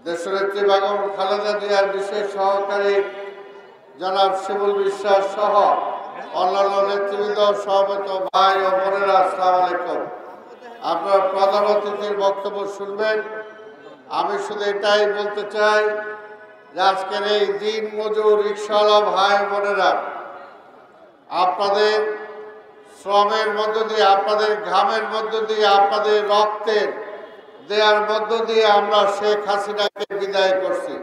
দেশনেত্রী বেগম খালেদা জিয়ার বিশেষ সহকারী জনাব শিমুল বিশ্বাস সহ অন্যান্য নেতৃবৃন্দ, সমবেত ভাই ও বোনেরা, আসসালামু আলাইকুম। আপনার প্রধান অতিথির বক্তব্য শুনবেন। আমি শুধু এটাই বলতে চাই যে আজকের এই দিন মজুর রিকশাওয়ালা ভাই বোনেরা, আপনাদের শ্রমের মধ্য দিয়ে, আপনাদের ঘামের মধ্য দিয়ে, আপনাদের রক্তের দেওয়ার মধ্য দিয়ে আমরা শেখ হাসিনাকে বিদায় করছি।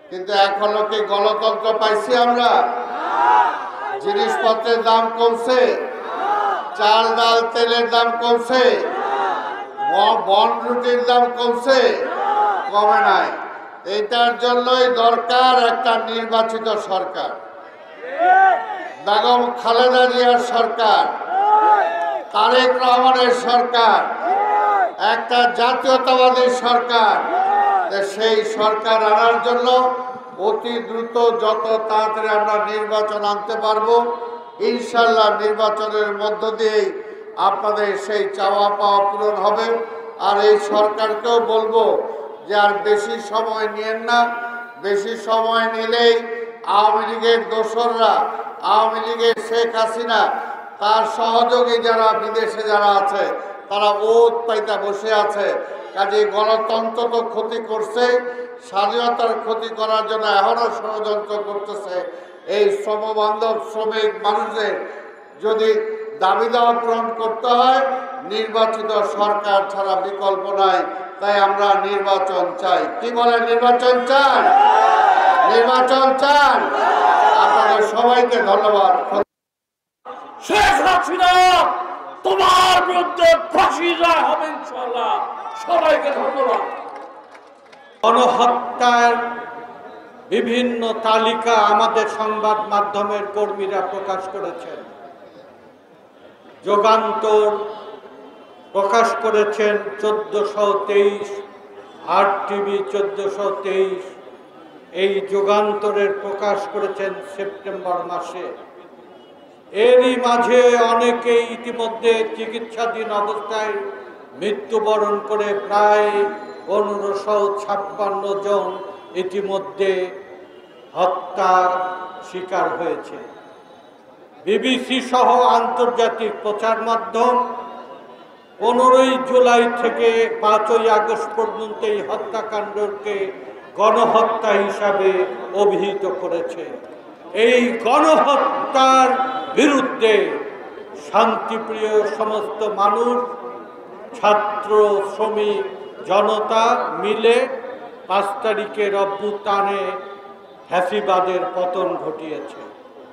কিন্তু এখনো কি গণতন্ত্র পাইছি আমরা? জিনিসপত্রের দাম কমছে, চাল ডাল তেলের দাম কমছে, বন রুটির দাম কমছে? কমে নাই। এটার জন্যই দরকার একটা নির্বাচিত সরকার, বেগম খালেদা জিয়ার সরকার, তারেক রহমানের সরকার, একটা জাতীয়তাবাদী সরকার। সেই সরকার আনার জন্য অতি দ্রুত যত তাড়াতাড়ি আমরা নির্বাচন আনতে পারবো, ইনশাল্লাহ নির্বাচনের মধ্য দিয়েই আপনাদের সেই চাওয়া পাওয়া পূরণ হবে। আর এই সরকারকেও বলবো যে আর বেশি সময় নিয়েন না। বেশি সময় নিলেই আওয়ামী লীগের দোসররা, আওয়ামী লীগের শেখ হাসিনা, তার সহযোগী যারা বিদেশে যারা আছে, তারা ওত পাইতা বসে আছে। কাজে গণতন্ত্র তো ক্ষতি করছে, স্বাধীনতার ক্ষতি করার জন্য এখনো ষড়যন্ত্র করতেছে। এই শ্রমবান্ধব শ্রমিক মানুষদের যদি দাবি দাওয়া পূরণ করতে হয়, নির্বাচিত সরকার ছাড়া বিকল্প নাই। তাই আমরা নির্বাচন চাই। কি বলে, নির্বাচন চান? নির্বাচন চান? আপনাদের সবাইকে ধন্যবাদ। শেখ হাসিনা, তোমার বিরুদ্ধে ফাঁসি রায় হবে ইনশাআল্লাহ। সবাইকে ধন্যবাদ। গণহত্যার বিভিন্ন তালিকা আমাদের সংবাদ মাধ্যমের কর্মীরা প্রকাশ করেছেন। যুগান্তর প্রকাশ করেছেন 1423, RTV 1423, এই যুগান্তরের প্রকাশ করেছেন সেপ্টেম্বর মাসে। এরই মাঝে অনেকেই ইতিমধ্যে চিকিৎসাধীন অবস্থায় মৃত্যুবরণ করে প্রায় 1556 জন ইতিমধ্যে হত্যা শিকার হয়েছে। BBC সহ আন্তর্জাতিক প্রচার মাধ্যম 15 জুলাই থেকে 5 আগস্ট পর্যন্ত এই হত্যাকাণ্ডকে গণহত্যা হিসাবে অভিহিত করেছে। এই গণহত্যার বিরুদ্ধে শান্তিপ্রিয় সমস্ত মানুষ, ছাত্র, শ্রমিক, জনতা মিলে 5 তারিখের অভ্যুত্থানে ফ্যাসিবাদের পতন ঘটিয়েছে।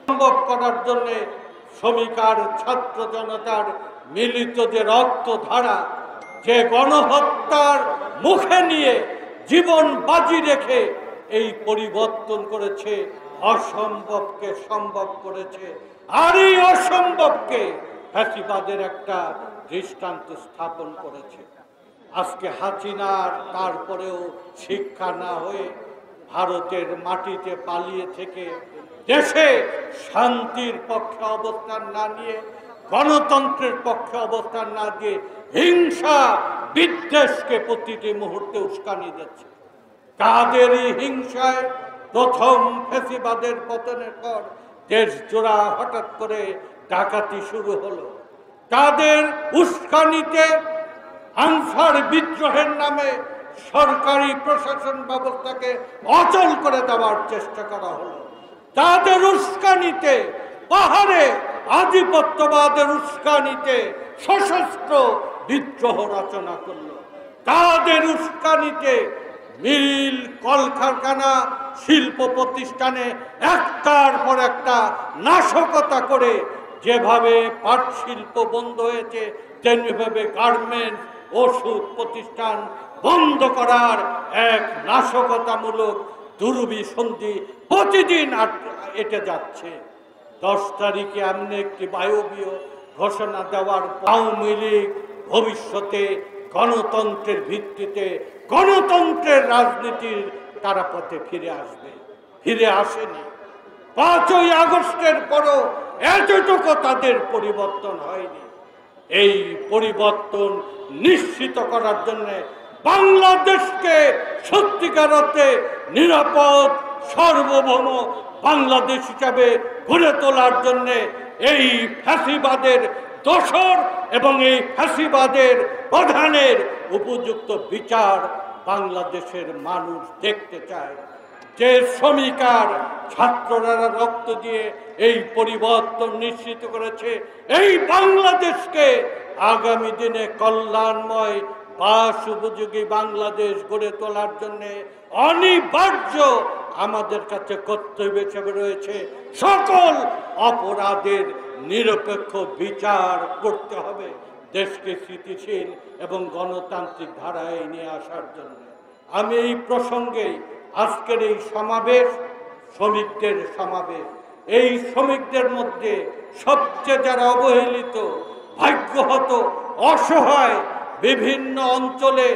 সম্ভব করার জন্যে শ্রমিক আর ছাত্র জনতার মিলিত যে রক্তধারা, যে গণহত্যার মুখে নিয়ে জীবন বাজি রেখে এই পরিবর্তন করেছে, অসম্ভবকে সম্ভব করেছে। আর এই অসম্ভবকে ফ্যাসিবাদের একটা দৃষ্টান্ত স্থাপন করেছে। আজকে হাসিনার তারপরেও শিক্ষা না হয়ে ভারতের মাটিতে পালিয়ে থেকে দেশে শান্তির পক্ষে অবস্থান না নিয়ে, গণতন্ত্রের পক্ষে অবস্থান না দিয়ে হিংসা বিদ্বেষকে প্রতিটি মুহূর্তে উস্কানি দিচ্ছে। কাদেরই হিংসায় প্রথম ফ্যাসিবাদের পতনের পর দেশ জোড়া হঠাৎ করে ডাকাতি শুরু হলো। তাদের উস্কানিতে আনসার বিদ্রোহের নামে সরকারি প্রশাসন ব্যবস্থাকে অচল করে দেওয়ার চেষ্টা করা হলো। তাদের উস্কানিতে পাহাড়ে আধিপত্যবাদের উস্কানিতে সশস্ত্র বিদ্রোহ রচনা করলো। তাদের উস্কানিতে মিল, কলকারখানা, শিল্প প্রতিষ্ঠানে একটার পর একটা নাশকতা করে যেভাবে পাট শিল্প বন্ধ হয়েছে, তেমনিভাবে গার্মেন্টস, ওষুধ প্রতিষ্ঠান বন্ধ করার এক নাশকতামূলক দুরভিসন্ধি প্রতিদিন এটে যাচ্ছে। 10 তারিখে এমন একটি বায়বীয় ঘোষণা দেওয়ার আওয়ামী লীগ ভবিষ্যতে গণতন্ত্রের ভিত্তিতে গণতন্ত্রের রাজনীতির তারা পথে ফিরে আসবে। ফিরে আসেনি। 5 আগস্টের পরও এতটুকু তাদের পরিবর্তন হয়নি। এই পরিবর্তন নিশ্চিত করার জন্য বাংলাদেশকে সত্যিকার সত্যিকার অর্থে নিরাপদ সার্বভৌম বাংলাদেশ হিসাবে গড়ে তোলার জন্য এই ফ্যাসিবাদের দোসর এবং এই ফ্যাসিবাদের প্রধানের উপযুক্ত বিচার বাংলাদেশের মানুষ দেখতে চায়। যে শ্রমিকার ছাত্ররা রক্ত দিয়ে এই পরিবর্তন নিশ্চিত করেছে, এই বাংলাদেশকে আগামী দিনে কল্যাণময় বাস উপযোগী বাংলাদেশ গড়ে তোলার জন্য অনিবার্য আমাদের কাছে কর্তব্য হিসেবে রয়েছে সকল অপরাধের নিরপেক্ষ বিচার করতে হবে, দেশকে স্থিতিশীল এবং গণতান্ত্রিক ধারায় নিয়ে আসার জন্য। আমি এই প্রসঙ্গে আজকের এই সমাবেশ, শ্রমিকদের সমাবেশ, এই শ্রমিকদের মধ্যে সবচেয়ে যারা অবহেলিত, ভাগ্যহত, অসহায়, বিভিন্ন অঞ্চলে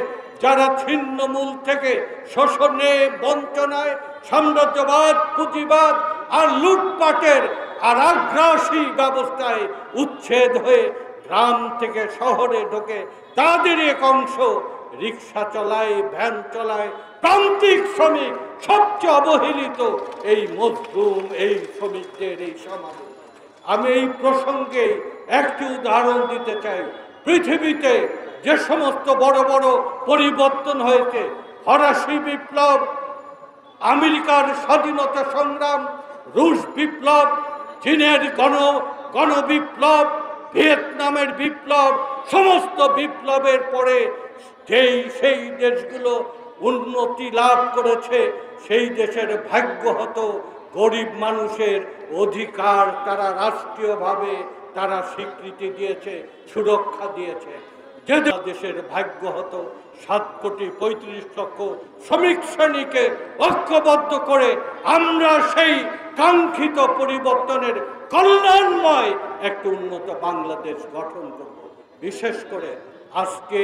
যারা ছিন্নমূল থেকে শোষণে, বঞ্চনায়, সাম্রাজ্যবাদ, পুঁজিবাদ আর লুটপাটের আর আগ্রাসী ব্যবস্থায় উচ্ছেদ হয়ে গ্রাম থেকে শহরে ঢোকে, তাদের এক অংশ রিক্সা চলায়, ভ্যান চলায়, প্রান্তিক শ্রমিক, সবচেয়ে অবহেলিত এই মজলুম এই শ্রমিকদের এই সমাজে। আমি এই প্রসঙ্গে একটি উদাহরণ দিতে চাই। পৃথিবীতে যে সমস্ত বড় বড় পরিবর্তন হয়েছে, ফরাসি বিপ্লব, আমেরিকার স্বাধীনতা সংগ্রাম, রুশ বিপ্লব, চীনের গণবিপ্লব, ভিয়েতনামের বিপ্লব, সমস্ত বিপ্লবের পরে সেই দেশগুলো উন্নতি লাভ করেছে, সেই দেশের ভাগ্যহত গরিব মানুষের অধিকার তারা রাষ্ট্রীয়ভাবে তারা স্বীকৃতি দিয়েছে, সুরক্ষা দিয়েছে। যে দেশের ভাগ্যহত 7,35,00,000 শ্রমিক শ্রেণীকে ঐক্যবদ্ধ করে আমরা সেই কাঙ্ক্ষিত পরিবর্তনের কল্যাণময় একটি উন্নত বাংলাদেশ গঠন করব। বিশেষ করে আজকে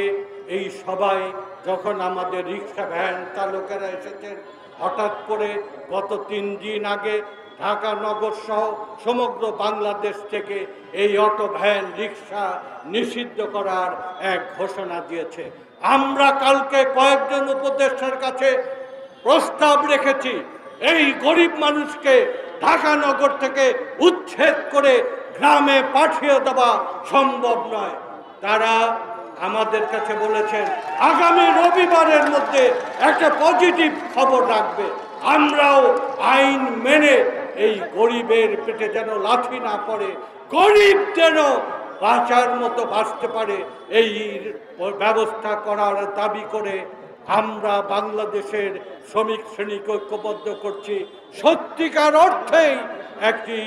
এই সবাই যখন আমাদের রিক্সা ভ্যান চালকেরা এসেছেন, হঠাৎ করে গত 3 দিন আগে ঢাকা নগর সহ সমগ্র বাংলাদেশ থেকে এই অটো ভ্যান রিক্সা নিষিদ্ধ করার এক ঘোষণা দিয়েছে। আমরা কালকে কয়েকজন উপদেষ্টার কাছে প্রস্তাব রেখেছি, এই গরিব মানুষকে ঢাকা নগর থেকে উচ্ছেদ করে গ্রামে পাঠিয়ে দেওয়া সম্ভব নয়। তারা আমাদের কাছে বলেছেন আগামী রবিবারের মধ্যে একটা পজিটিভ খবর রাখবে। আমরাও আইন মেনে এই গরিবের পেটে যেন লাথি না পড়ে, গরিব যেন বাঁচার মতো বাঁচতে পারে, এই ব্যবস্থা করার দাবি করে আমরা বাংলাদেশের শ্রমিক শ্রেণীকে ঐক্যবদ্ধ করছি। সত্যিকার অর্থেই একটি